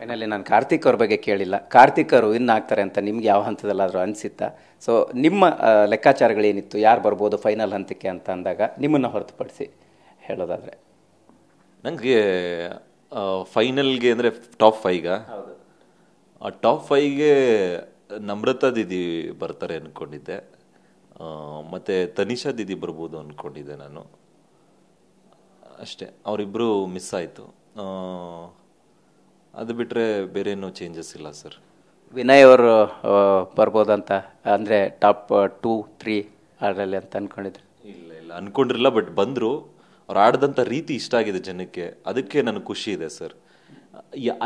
Finally ನಾನು ಕಾರ್ತಿಕ್ ಅವ್ರ ಬಗ್ಗೆ ಕೇಳಿಲ್ಲ. ಕಾರ್ತಿಕ್ ಅವರು ವಿನ್ ಆಗ್ತಾರೆ ಅಂತ ನಿಮ್ಗೆ ಯಾವ ಹಂತದಲ್ಲಾದರೂ ಅನಿಸಿತ್ತಾ? ಸೊ ನಿಮ್ಮ ಲೆಕ್ಕಾಚಾರಗಳೇನಿತ್ತು, ಯಾರು ಬರ್ಬೋದು ಫೈನಲ್ ಹಂತಕ್ಕೆ ಅಂತ ಅಂದಾಗ ನಿಮ್ಮನ್ನು ಹೊರತುಪಡಿಸಿ ಹೇಳೋದಾದರೆ? ನನಗೆ ಫೈನಲ್ಗೆ ಅಂದರೆ ಟಾಪ್ 5ಗ, ಆ ಟಾಪ್ 5ಗೆ ನಮ್ರತಾ ದೀದಿ ಬರ್ತಾರೆ ಅಂದ್ಕೊಂಡಿದ್ದೆ, ಮತ್ತು ತನಿಷಾ ದೀದಿ ಬರ್ಬೋದು ಅಂದ್ಕೊಂಡಿದ್ದೆ ನಾನು. ಅಷ್ಟೇ, ಅವರಿಬ್ಬರು ಮಿಸ್ ಆಯಿತು. ಅದು ಬಿಟ್ಟರೆ ಬೇರೆ ಏನೂ ಚೇಂಜಸ್ ಇಲ್ಲ ಸರ್. ವಿನಯ್ ಅವರು ಬರ್ಬೋದಂತ ಅಂದರೆ ಟಾಪ್ 2, 3 ಅದರಲ್ಲಿ ಅಂತ ಅಂದ್ಕೊಂಡಿದ್ರು? ಇಲ್ಲ ಅಂದ್ಕೊಂಡಿರಲಿಲ್ಲ, ಬಟ್ ಬಂದರು. ಅವ್ರು ಆಡಿದಂಥ ರೀತಿ ಇಷ್ಟ ಆಗಿದೆ ಜನಕ್ಕೆ, ಅದಕ್ಕೆ ನನಗೆ ಖುಷಿ ಇದೆ ಸರ್.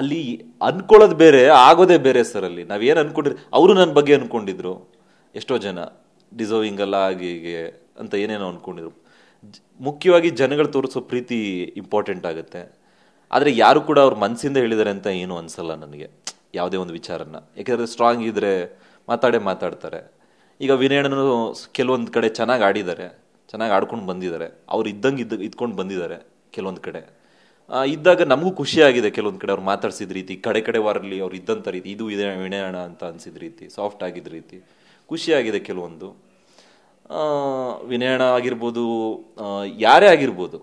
ಅಲ್ಲಿ ಅನ್ಕೊಳ್ಳೋದು ಬೇರೆ, ಆಗೋದೇ ಬೇರೆ ಸರ್. ಅಲ್ಲಿ ನಾವೇನು ಅನ್ಕೊಂಡಿರಿ, ಅವರು ನನ್ನ ಬಗ್ಗೆ ಅನ್ಕೊಂಡಿದ್ರು, ಎಷ್ಟೋ ಜನ ಡಿಸರ್ವಿಂಗ್ ಅಲ್ಲ ಹಾಗೆ ಹೀಗೆ ಅಂತ ಏನೇನೋ ಅನ್ಕೊಂಡಿದ್ರು. ಮುಖ್ಯವಾಗಿ ಜನಗಳು ತೋರಿಸೋ ಪ್ರೀತಿ ಇಂಪಾರ್ಟೆಂಟ್ ಆಗುತ್ತೆ. ಆದರೆ ಯಾರು ಕೂಡ ಅವ್ರ ಮನಸ್ಸಿಂದ ಹೇಳಿದ್ದಾರೆ ಅಂತ ಏನು ಅನ್ಸಲ್ಲ ನನಗೆ ಯಾವುದೇ ಒಂದು ವಿಚಾರನ. ಯಾಕೆಂದರೆ ಸ್ಟ್ರಾಂಗ್ ಇದ್ದರೆ ಮಾತಾಡ್ತಾರೆ. ಈಗ ವಿನಯಣ್ಣನು ಕೆಲವೊಂದು ಕಡೆ ಚೆನ್ನಾಗಿ ಆಡಿದ್ದಾರೆ, ಚೆನ್ನಾಗಿ ಆಡ್ಕೊಂಡು ಬಂದಿದ್ದಾರೆ, ಅವ್ರು ಇದ್ಕೊಂಡು ಬಂದಿದ್ದಾರೆ. ಕೆಲವೊಂದು ಕಡೆ ಇದ್ದಾಗ ನಮಗೂ ಖುಷಿಯಾಗಿದೆ. ಕೆಲವೊಂದು ಕಡೆ ಅವ್ರು ಮಾತಾಡ್ಸಿದ ರೀತಿ, ಕಡೆ ವಾರಲ್ಲಿ ಅವ್ರು ಇದ್ದಂಥ ರೀತಿ, ಇದು ಇದೆ ವಿನಯಣ್ಣ ಅಂತ ಅನ್ಸಿದ ರೀತಿ, ಸಾಫ್ಟ್ ಆಗಿದ್ದ ರೀತಿ ಖುಷಿಯಾಗಿದೆ. ಕೆಲವೊಂದು ವಿನಯಣ್ಣ ಆಗಿರ್ಬೋದು, ಯಾರೇ ಆಗಿರ್ಬೋದು,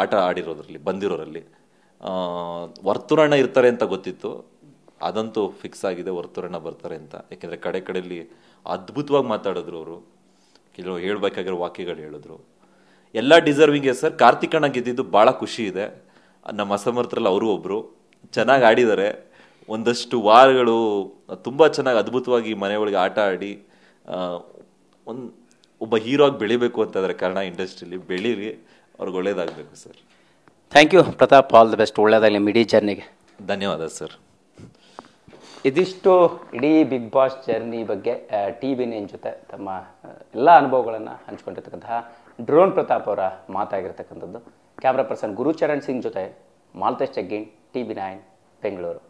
ಆಟ ಆಡಿರೋದ್ರಲ್ಲಿ ಬಂದಿರೋರಲ್ಲಿ ವರ್ತುರಣ್ಣ ಇರ್ತಾರೆ ಅಂತ ಗೊತ್ತಿತ್ತು. ಅದಂತೂ ಫಿಕ್ಸ್ ಆಗಿದೆ, ವರ್ತುರಣ್ಣ ಬರ್ತಾರೆ ಅಂತ. ಯಾಕೆಂದರೆ ಕಡೆಯಲ್ಲಿ ಅದ್ಭುತವಾಗಿ ಮಾತಾಡಿದ್ರು ಅವರು, ಕೆಲವು ಹೇಳ್ಬೇಕಾಗಿರೋ ವಾಕ್ಯಗಳು ಹೇಳಿದ್ರು. ಎಲ್ಲ ಡಿಸರ್ವಿಂಗ್ ಸರ್. ಕಾರ್ತಿಕಣ್ಣ ಗೆದ್ದಿದ್ದು ಭಾಳ ಖುಷಿ ಇದೆ. ನಮ್ಮ ಅಸಮರ್ಥರಲ್ಲಿ ಅವರು ಒಬ್ಬರು ಚೆನ್ನಾಗಿ ಆಡಿದ್ದಾರೆ. ಒಂದಷ್ಟು ವಾರಗಳು ತುಂಬ ಚೆನ್ನಾಗಿ ಅದ್ಭುತವಾಗಿ ಮನೆ ಒಳಗೆ ಆಟ ಆಡಿ ಒಬ್ಬ ಹೀರೋ ಆಗಿ ಬೆಳಿಬೇಕು ಅಂತಂದರೆ ಕನ್ನಡ ಇಂಡಸ್ಟ್ರಿಯಲ್ಲಿ ಬೆಳೀಲಿ, ಅವ್ರಿಗೆ ಒಳ್ಳೇದಾಗಬೇಕು sir. Thank you Pratap, all the best, ಒಳ್ಳೆಯದಾಗಲಿ ಮಿಡೀ ಜರ್ನಿಗೆ. ಧನ್ಯವಾದ ಸರ್. ಇದಿಷ್ಟು ಇಡೀ ಬಿಗ್ ಬಾಸ್ ಜರ್ನಿ ಬಗ್ಗೆ TV9 ಜೊತೆ ತಮ್ಮ ಎಲ್ಲ ಅನುಭವಗಳನ್ನು ಹಂಚ್ಕೊಂಡಿರ್ತಕ್ಕಂತಹ ಡ್ರೋನ್ ಪ್ರತಾಪ್ ಅವರ ಮಾತಾಗಿರ್ತಕ್ಕಂಥದ್ದು. ಕ್ಯಾಮ್ರಾ ಪರ್ಸನ್ ಗುರುಚರಣ್ ಸಿಂಗ್ ಜೊತೆ ಮಾಲ್ತೇಶ್ ಜಗ್ಗೀನ್, TV9 ಬೆಂಗಳೂರು.